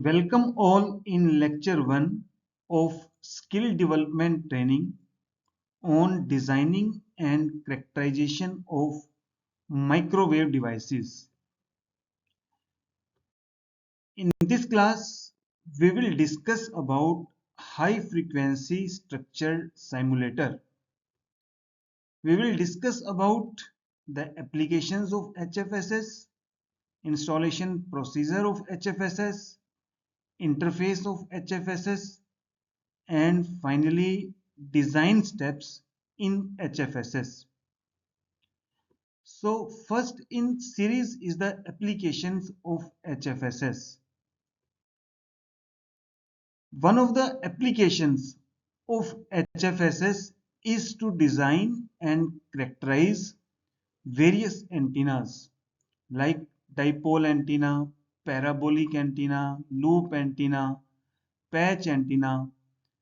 Welcome all in lecture 1 of skill development training on designing and characterization of microwave devices. In this class, we will discuss about high frequency structured simulator. We will discuss about the applications of HFSS, installation procedure of HFSS, interface of HFSS, and finally design steps in HFSS. So first in series is the applications of HFSS. One of the applications of HFSS is to design and characterize various antennas like dipole antenna, parabolic antenna, loop antenna, patch antenna,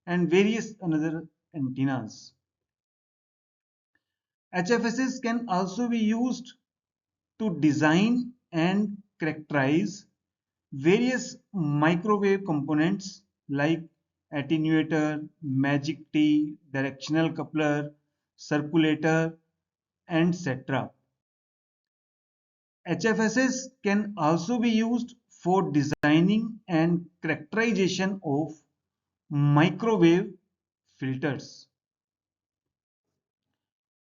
and various another antennas. HFSS can also be used to design and characterize various microwave components like attenuator, magic T, directional coupler, circulator, etc. HFSS can also be used for designing and characterization of microwave filters.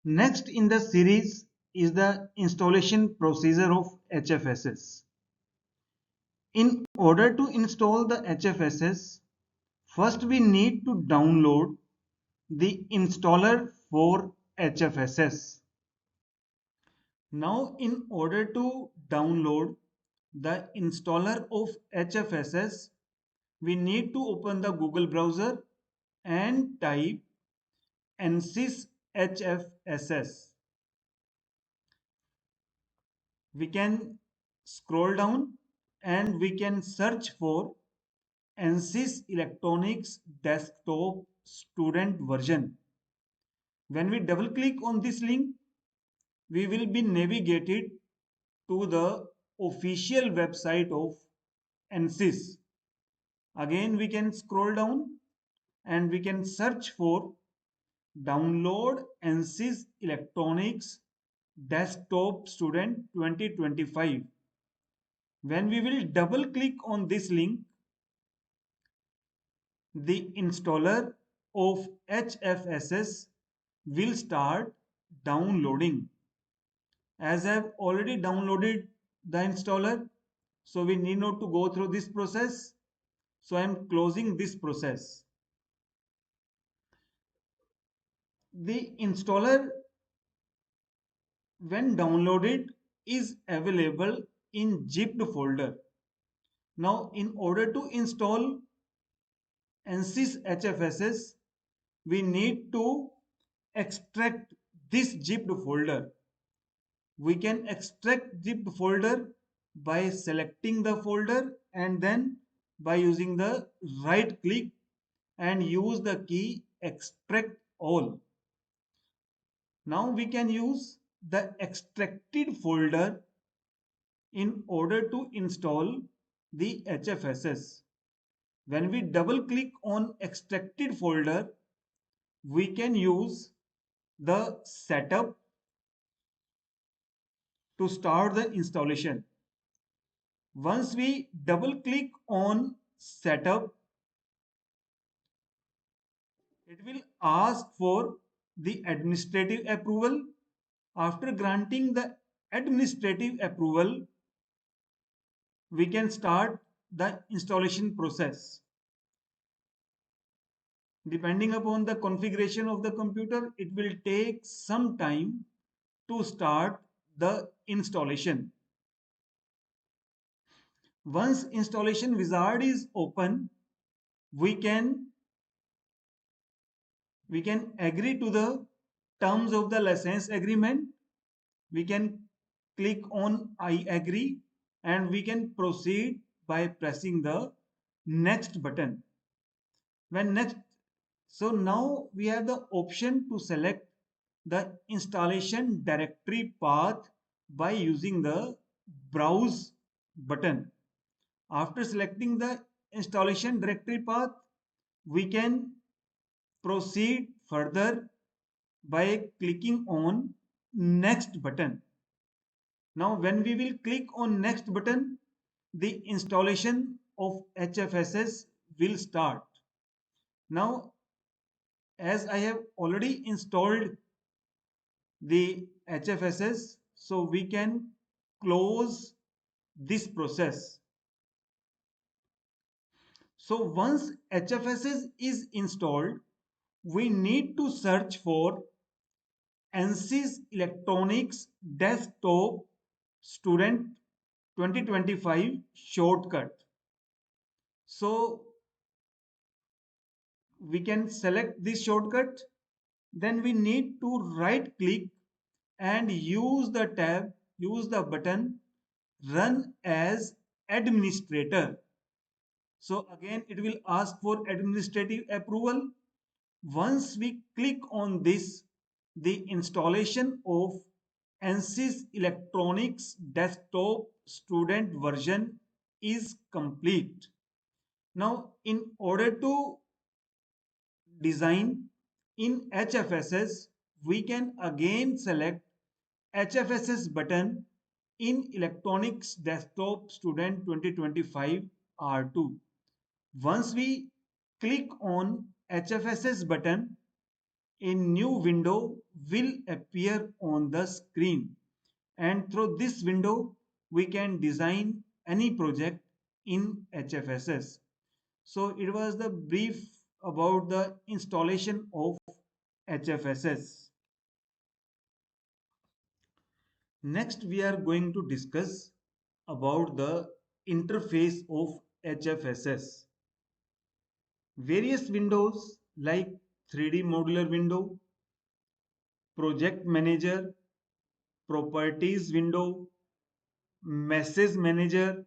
Next in the series is the installation procedure of HFSS. In order to install the HFSS, first we need to download the installer for HFSS. Now in order to download the installer of HFSS, we need to open the Google browser and type ANSYS HFSS. We can scroll down and we can search for ANSYS Electronics Desktop Student Version. When we double click on this link, we will be navigated to the official website of ANSYS. Again, we can scroll down and we can search for download ANSYS Electronics Desktop Student 2025. When we will double click on this link, the installer of HFSS will start downloading. As I have already downloaded the installer, so we need not to go through this process. So I am closing this process. The installer, when downloaded, is available in zipped folder. Now in order to install ANSYS HFSS, we need to extract this zipped folder. We can extract zipped folder by selecting the folder and then by using the right click and use the key extract all. Now we can use the extracted folder in order to install the HFSS. When we double click on extracted folder, we can use the setup to start the installation. Once we double click on setup, it will ask for the administrative approval. After granting the administrative approval, we can start the installation process. Depending upon the configuration of the computer, it will take some time to start the installation. Once installation wizard is open, we can agree to the terms of the license agreement. We can click on I agree and we can proceed by pressing the next button. When next, so now we have the option to select the installation directory path by using the browse button. After selecting the installation directory path, we can proceed further by clicking on next button. Now when we will click on next button, the installation of HFSS will start. Now as I have already installed the HFSS, so we can close this process. So once HFSS is installed, we need to search for ANSYS Electronics Desktop Student 2025 shortcut. So we can select this shortcut. Then we need to right click and use the button run as administrator. So again, it will ask for administrative approval. Once we click on this, the installation of ANSYS Electronics Desktop Student version is complete. Now, in order to design in HFSS, we can again select HFSS button in Electronics Desktop Student 2025 R2. Once we click on HFSS button, a new window will appear on the screen, and through this window we can design any project in HFSS. So it was the brief about the installation of HFSS. Next we are going to discuss about the interface of HFSS. Various windows like 3D modular window, project manager, properties window, message manager,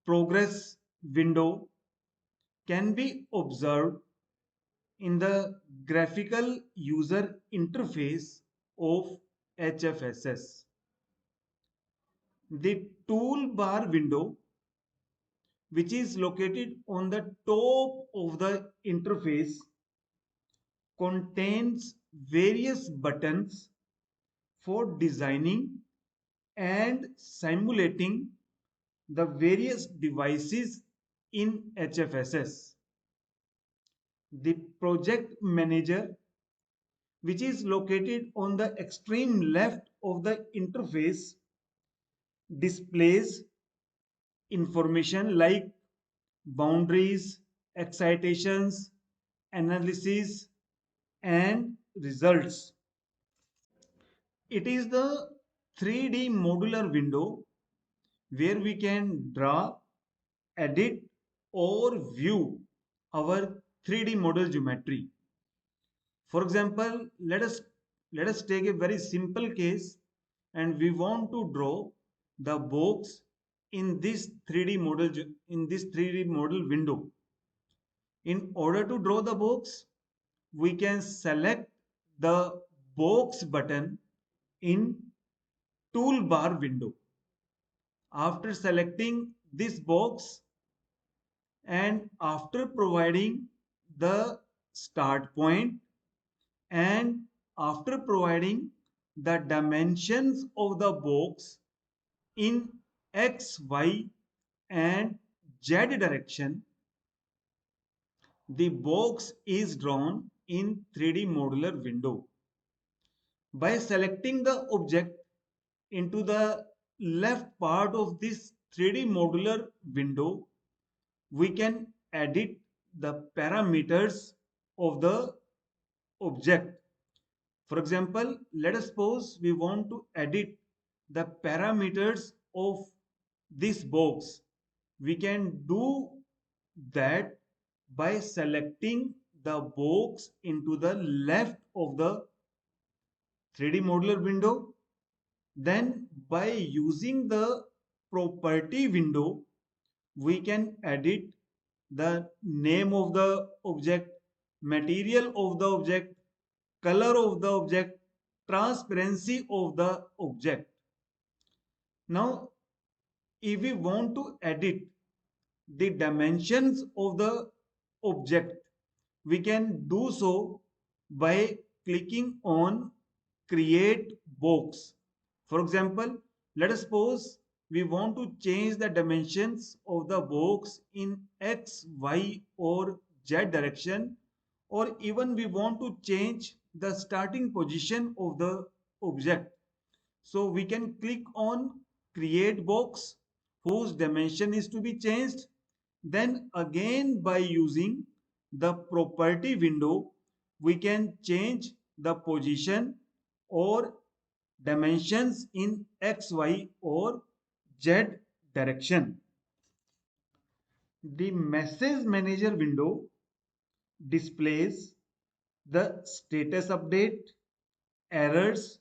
progress window can be observed in the graphical user interface of HFSS. The toolbar window, which is located on the top of the interface, contains various buttons for designing and simulating the various devices in HFSS. The project manager, which is located on the extreme left of the interface, displays information like boundaries, excitations, analysis, and results. It is the 3D modular window where we can draw, edit, or view our 3D model geometry. For example, let us take a very simple case, and we want to draw the box in this 3D model window. In order to draw the box, we can select the box button in toolbar window. After selecting this box and after providing the start point and after providing the dimensions of the box in X, Y, and Z direction, the box is drawn in 3D modular window. By selecting the object into the left part of this 3D modular window, we can edit the parameters of the object. For example, let us suppose we want to edit the parameters of this box. We can do that by selecting the box into the left of the 3D modular window. Then by using the property window, we can edit the name of the object, material of the object, color of the object, transparency of the object. Now, if we want to edit the dimensions of the object. We can do so by clicking on create box. For example, let us suppose we want to change the dimensions of the box in x, y or z direction, or even we want to change the starting position of the object. So we can click on create box whose dimension is to be changed. Then again by using the property window, we can change the position or dimensions in X, Y or Z direction. The message manager window displays the status update, errors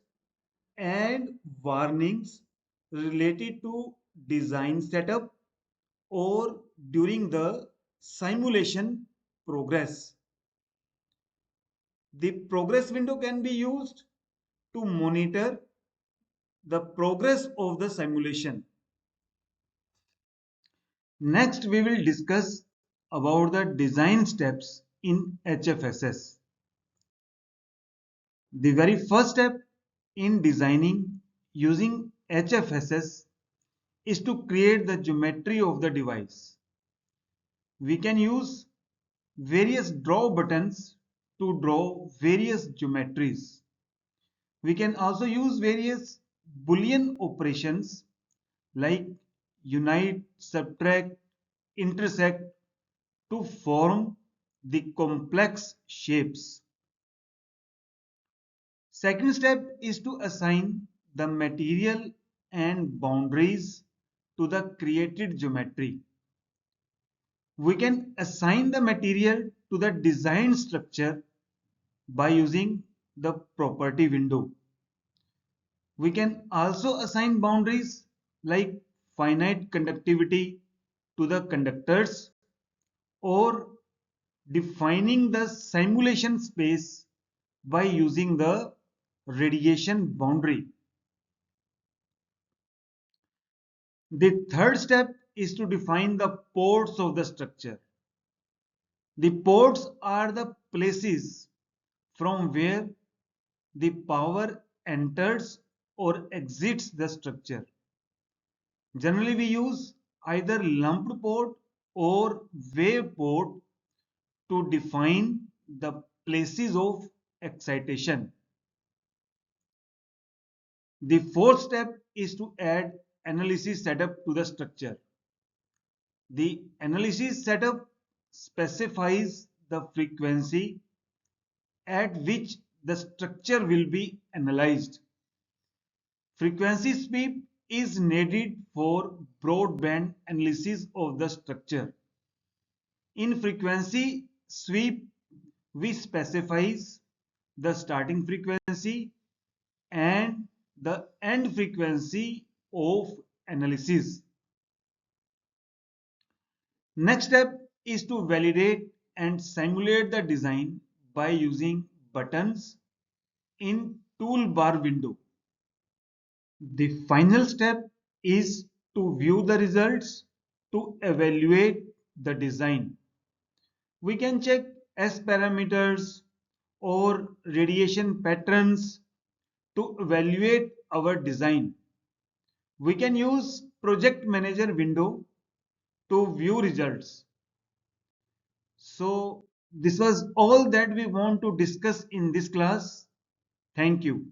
and warnings related to design setup or during the simulation progress. The progress window can be used to monitor the progress of the simulation. Next, we will discuss about the design steps in HFSS. The very first step in designing using HFSS is to create the geometry of the device. We can use various draw buttons to draw various geometries. We can also use various Boolean operations like unite, subtract, intersect to form the complex shapes. Second step is to assign the material and boundaries to the created geometry. We can assign the material to the design structure by using the property window. We can also assign boundaries like finite conductivity to the conductors or defining the simulation space by using the radiation boundary. The third step is to define the ports of the structure. The ports are the places from where the power enters or exits the structure. Generally, we use either lumped port or wave port to define the places of excitation. The fourth step is to add analysis setup to the structure. The analysis setup specifies the frequency at which the structure will be analyzed. Frequency sweep is needed for broadband analysis of the structure. In frequency sweep, we specifies the starting frequency and the end frequency of analysis. Next step is to validate and simulate the design by using buttons in toolbar window. The final step is to view the results to evaluate the design. We can check S parameters or radiation patterns to evaluate our design. We can use project manager window to view results. So this was all that we want to discuss in this class. Thank you.